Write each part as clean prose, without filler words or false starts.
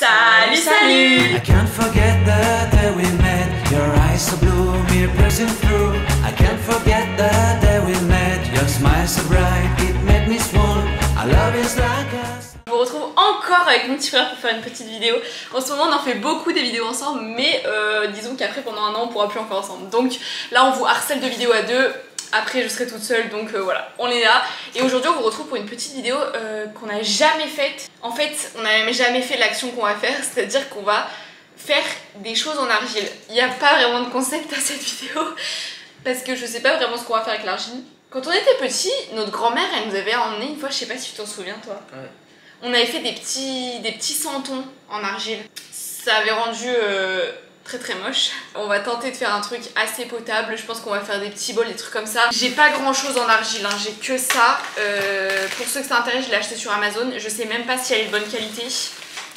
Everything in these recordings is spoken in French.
Salut, salut! I can't forget the day we met. Your eyes so blue, me pressing through. I can't forget the day we met. Your smile so bright, it made me swoon. Our love is like us. Je vous retrouve encore avec mon petit frère pour faire une petite vidéo. En ce moment on en fait beaucoup des vidéos ensemble, mais disons qu'après pendant un an on pourra plus encore ensemble. Donc là on vous harcèle de vidéos à deux. Après je serai toute seule, donc voilà, on est là. Et aujourd'hui on vous retrouve pour une petite vidéo qu'on n'a jamais faite. En fait on n'a même jamais fait l'action qu'on va faire, c'est-à-dire qu'on va faire des choses en argile. Il n'y a pas vraiment de concept à cette vidéo, parce que je sais pas vraiment ce qu'on va faire avec l'argile. Quand on était petit, notre grand-mère elle nous avait emmené une fois, je sais pas si tu t'en souviens toi. Ouais. On avait fait des petits santons en argile. Ça avait rendu très très moche. On va tenter de faire un truc assez potable. Je pense qu'on va faire des petits bols, des trucs comme ça. J'ai pas grand chose en argile, hein. J'ai que ça. Pour ceux que ça intéresse, je l'ai acheté sur Amazon. Je sais même pas si elle est de bonne qualité.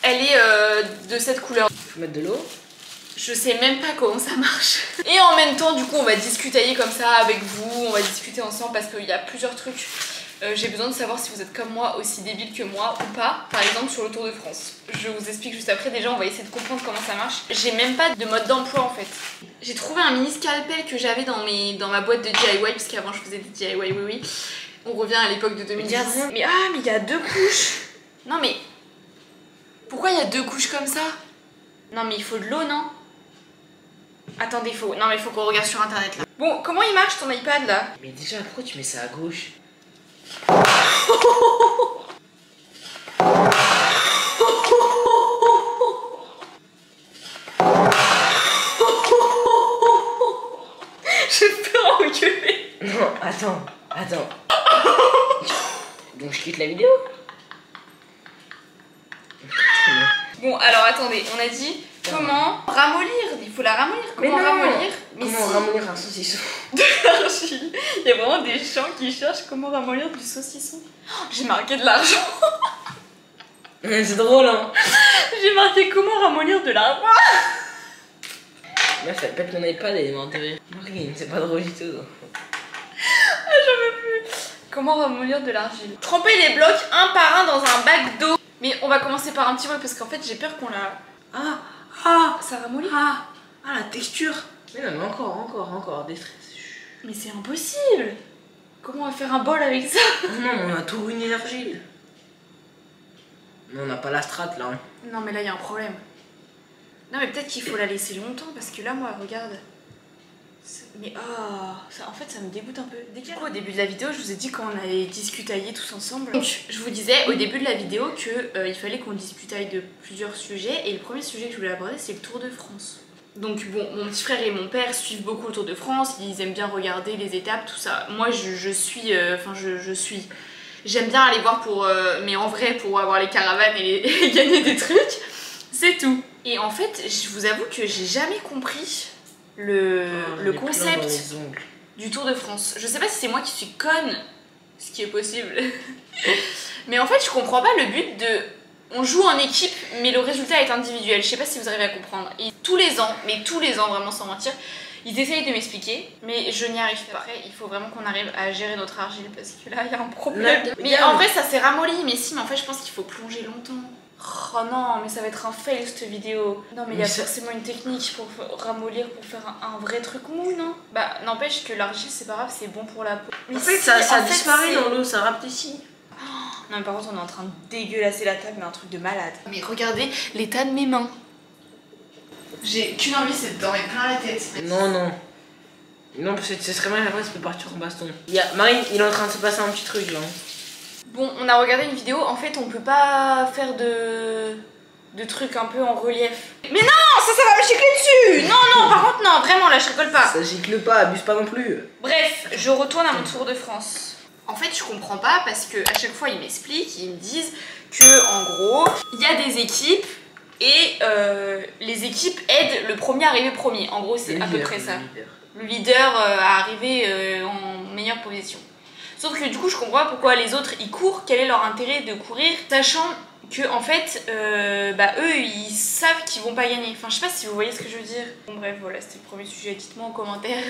Elle est de cette couleur. Faut mettre de l'eau. Je sais même pas comment ça marche. Et en même temps, du coup, on va discutailler comme ça avec vous. On va discuter ensemble parce qu'il y a plusieurs trucs. J'ai besoin de savoir si vous êtes comme moi, aussi débile que moi ou pas. Par exemple sur le Tour de France. Je vous explique juste après. Déjà on va essayer de comprendre comment ça marche. J'ai même pas de mode d'emploi en fait. J'ai trouvé un mini scalpel que j'avais dans ma boîte de DIY, parce qu'avant je faisais des DIY, oui. On revient à l'époque de 2010. Mais mais il y a deux couches. Non mais pourquoi il y a deux couches comme ça? Non mais il faut de l'eau, non? Attendez, non mais il faut qu'on regarde sur internet là. Bon, comment il marche ton iPad là? Mais déjà pourquoi tu mets ça à gauche? J'ai peur engueuler. Non, attends. Donc je quitte la vidéo. Bon alors attendez, on a dit comment ramollir. Il faut la ramollir. Comment ramollir? Comment ramollir un saucisson? De l'argile. Il y a vraiment des gens qui cherchent comment ramollir du saucisson. Oh, j'ai marqué de l'argent. C'est drôle hein. J'ai marqué comment ramollir de l'argent. Meuf elle pète mon iPad et elle est morte de rire. Marine, c'est pas drôle du tout. Ah, j'en veux plus. Comment ramollir de l'argile? Tremper les blocs un par un dans un bac d'eau. Mais on va commencer par un petit bol parce qu'en fait j'ai peur qu'on la... Ça ramollit. La texture. Mais non mais encore, déstress. Mais c'est impossible. Comment on va faire un bol avec ça? Non, on a tout ruiné l'argile. Non, on n'a pas la strate là. Hein. Non mais là il y a un problème. Non mais peut-être qu'il faut la laisser longtemps parce que là moi regarde. Mais en fait ça me dégoûte un peu. Au début de la vidéo je vous ai dit qu'on allait discutailler tous ensemble. Donc je vous disais au début de la vidéo que il fallait qu'on discutaille de plusieurs sujets. Et le premier sujet que je voulais aborder c'est le Tour de France. Donc bon, mon petit frère et mon père suivent beaucoup le Tour de France. Ils aiment bien regarder les étapes, tout ça. Moi je suis... J'aime bien aller voir mais en vrai pour avoir les caravanes et gagner des trucs. C'est tout. Et en fait je vous avoue que j'ai jamais compris le concept du Tour de France. Je sais pas si c'est moi qui suis conne, ce qui est possible. Mais en fait je comprends pas le but de... On joue en équipe mais le résultat est individuel. Je sais pas si vous arrivez à comprendre. Et tous les ans vraiment sans mentir, ils essayent de m'expliquer mais je n'y arrive pas. Après il faut vraiment qu'on arrive à gérer notre argile parce que là il y a un problème. Mais en vrai ça s'est ramolli. Mais si, mais en fait je pense qu'il faut plonger longtemps. Oh non mais ça va être un fail cette vidéo. Non mais il y a forcément une technique pour ramollir, pour faire un vrai truc mou, non? Bah n'empêche que l'argile c'est pas grave, c'est bon pour la peau. Mais en fait ça disparaît dans l'eau, ça rapetit. Non mais par contre on est en train de dégueulasser la table, mais un truc de malade. Mais regardez l'état de mes mains. J'ai qu'une envie, c'est d'en mettre plein la tête. Non parce que ce serait mal après ça peut partir en baston. Marine, il est en train de se passer un petit truc là. Bon, on a regardé une vidéo, en fait on peut pas faire de trucs un peu en relief. Mais non, ça va me gicler dessus. Non, par contre non, vraiment là je rigole pas. Ça gicle pas, abuse pas non plus. Bref, je retourne à mon Tour de France. En fait je comprends pas parce que à chaque fois ils m'expliquent, ils me disent que en gros il y a des équipes et les équipes aident le premier à arriver premier. En gros c'est à peu près ça. Le leader à arriver en meilleure position. Sauf que du coup je comprends pas pourquoi les autres ils courent, quel est leur intérêt de courir, sachant que en fait eux ils savent qu'ils vont pas gagner. Enfin je sais pas si vous voyez ce que je veux dire. Bon bref voilà, c'était le premier sujet, dites-moi en commentaire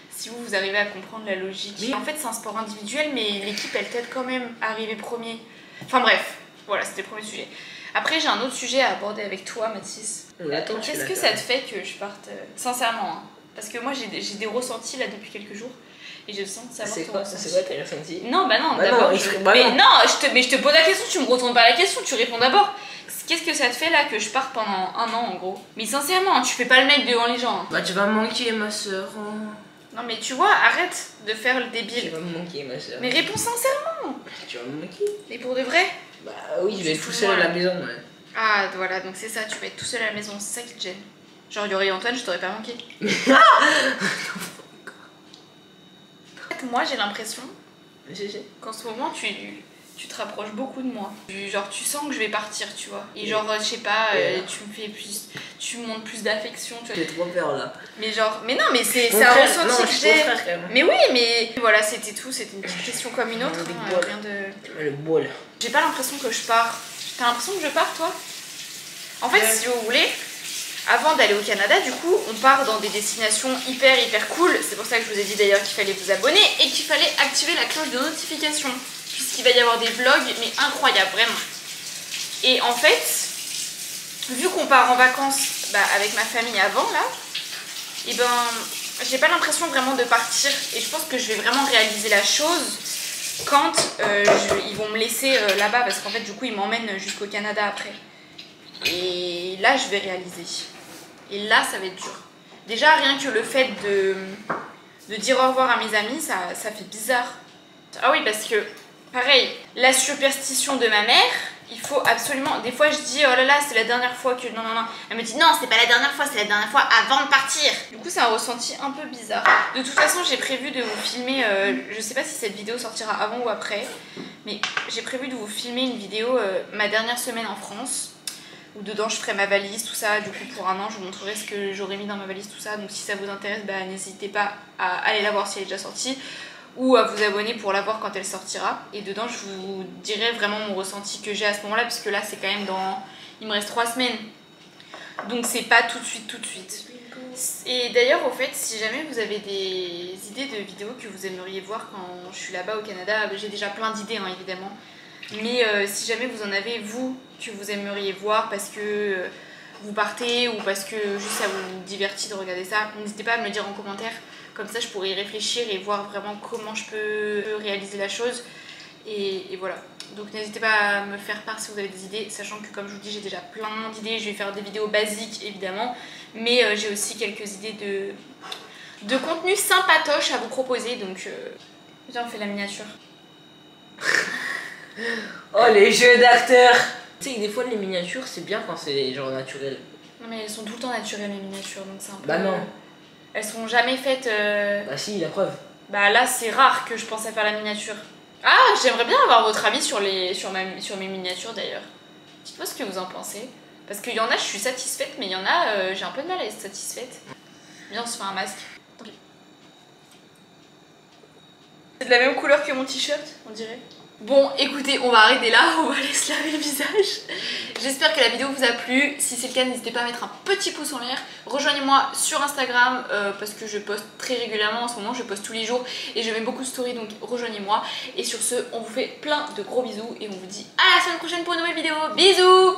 si vous arrivez à comprendre la logique. Mais en fait c'est un sport individuel mais l'équipe elle t'aide quand même à arriver premier. Enfin bref, voilà c'était le premier sujet. Après, j'ai un autre sujet à aborder avec toi, Mathis. Attends, Qu'est-ce que ça te fait que je parte sincèrement, hein, parce que moi j'ai des ressentis là depuis quelques jours et j'ai besoin de savoir C'est ton quoi ressenti. tes ressentis? Non, bah non, Bah d'abord. non, mais non, je te pose la question, tu me retournes pas la question, tu réponds d'abord. Qu'est-ce que ça te fait là que je parte pendant 1 an en gros? Mais sincèrement, hein, tu fais pas le mec devant les gens. Hein. Bah tu vas me manquer ma soeur. Non mais tu vois, arrête de faire le Tu débile. vas me manquer ma soeur. Mais réponds sincèrement. Tu vas me manquer. Mais pour de vrai? Bah oui, je vais être tout seul à la maison. Ouais. Ah voilà, donc c'est ça, tu vas être tout seul à la maison, c'est ça qui te gêne. Genre, il y aurait Antoine, je t'aurais pas manqué. En fait, moi j'ai l'impression qu'en ce moment tu te rapproches beaucoup de moi. Genre, tu sens que je vais partir, tu vois. Et genre, je sais pas, tu me fais plus. Tu me montres plus d'affection, tu vois. J'ai trop peur là. Mais genre, mais non, mais c'est Mon un frère, ressenti non, que je suis j'ai. ton frère, quand même. Mais oui, mais voilà, c'était tout, c'était une petite question comme une autre. Avec Hein, bol. rien de. Le bol. J'ai pas l'impression que je pars. T'as l'impression que je pars, toi? En fait, si vous voulez, avant d'aller au Canada, du coup, on part dans des destinations hyper cool. C'est pour ça que je vous ai dit d'ailleurs qu'il fallait vous abonner et qu'il fallait activer la cloche de notification. Puisqu'il va y avoir des vlogs, mais incroyables, vraiment. Et en fait, vu qu'on part en vacances avec ma famille avant, là, et ben, j'ai pas l'impression vraiment de partir. Et je pense que je vais vraiment réaliser la chose quand ils vont me laisser là-bas. Parce qu'en fait, du coup, ils m'emmènent jusqu'au Canada après. Et là, je vais réaliser. Et là, ça va être dur. Déjà, rien que le fait de dire au revoir à mes amis, ça fait bizarre. Ah oui, parce que, pareil, la superstition de ma mère, il faut absolument... Des fois, je dis, oh là là, c'est la dernière fois que... Non. Elle me dit, non, c'est pas la dernière fois, c'est la dernière fois avant de partir. Du coup, c'est un ressenti un peu bizarre. De toute façon, j'ai prévu de vous filmer... je sais pas si cette vidéo sortira avant ou après, mais j'ai prévu de vous filmer une vidéo, ma dernière semaine en France, où dedans je ferai ma valise, tout ça. Du coup, pour 1 an, je vous montrerai ce que j'aurais mis dans ma valise, tout ça. Donc si ça vous intéresse, n'hésitez pas à aller la voir si elle est déjà sortie, ou à vous abonner pour la voir quand elle sortira. Et dedans, je vous dirai vraiment mon ressenti que j'ai à ce moment-là, parce que là, c'est quand même dans... Il me reste 3 semaines. Donc c'est pas tout de suite. Et d'ailleurs, au fait, si jamais vous avez des idées de vidéos que vous aimeriez voir quand je suis là-bas au Canada, j'ai déjà plein d'idées, hein, évidemment. Mais si jamais vous en avez, vous, que vous aimeriez voir parce que vous partez ou parce que juste ça vous divertit de regarder ça, n'hésitez pas à me le dire en commentaire. Comme ça, je pourrais y réfléchir et voir vraiment comment je peux réaliser la chose. Et voilà. Donc n'hésitez pas à me faire part si vous avez des idées, sachant que comme je vous dis, j'ai déjà plein d'idées. Je vais faire des vidéos basiques, évidemment. Mais j'ai aussi quelques idées de contenu sympatoche à vous proposer. Donc, viens, on fait la miniature. Oh, les jeux d'acteurs. Tu sais que des fois, les miniatures, c'est bien quand c'est genre naturel. Non mais elles sont tout le temps naturelles, les miniatures, donc c'est un peu... Bah non. Elles sont jamais faites... Bah si, la preuve. Bah là, c'est rare que je pense à faire la miniature. Ah, j'aimerais bien avoir votre avis sur mes miniatures d'ailleurs. Dites-moi ce que vous en pensez. Parce qu'il y en a, je suis satisfaite, mais il y en a, j'ai un peu de mal à être satisfaite. Viens, on se fait un masque. C'est de la même couleur que mon t-shirt, on dirait. Bon, écoutez, on va arrêter là, on va aller se laver le visage. J'espère que la vidéo vous a plu. Si c'est le cas, n'hésitez pas à mettre un petit pouce en l'air. Rejoignez-moi sur Instagram parce que je poste très régulièrement en ce moment. Je poste tous les jours et je mets beaucoup de stories, donc rejoignez-moi. Et sur ce, on vous fait plein de gros bisous et on vous dit à la semaine prochaine pour une nouvelle vidéo. Bisous!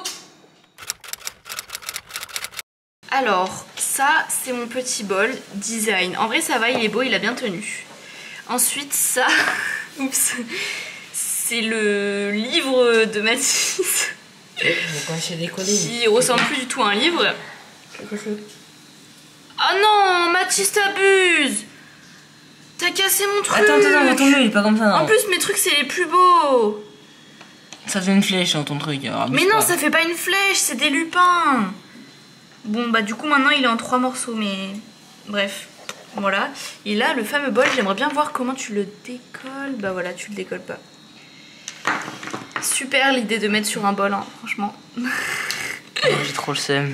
Alors, ça, c'est mon petit bol design. En vrai, ça va, il est beau, il a bien tenu. Ensuite, ça... Oups. C'est le livre de Mathis. Qui ressemble plus du tout à un livre. Ah non, Mathis, t'abuses. T'as cassé mon truc. Attends, retourne-le, il est pas comme ça. Non. En plus, mes trucs, c'est les plus beaux. Ça fait une flèche dans ton truc. Mais non, ça fait pas une flèche, c'est des lupins. Bon, bah du coup, maintenant, il est en 3 morceaux, mais... Bref, voilà. Et là, le fameux bol, j'aimerais bien voir comment tu le décolles. Bah voilà, tu le décolles pas. Super l'idée de mettre sur un bol, hein, franchement. J'ai trop le seum.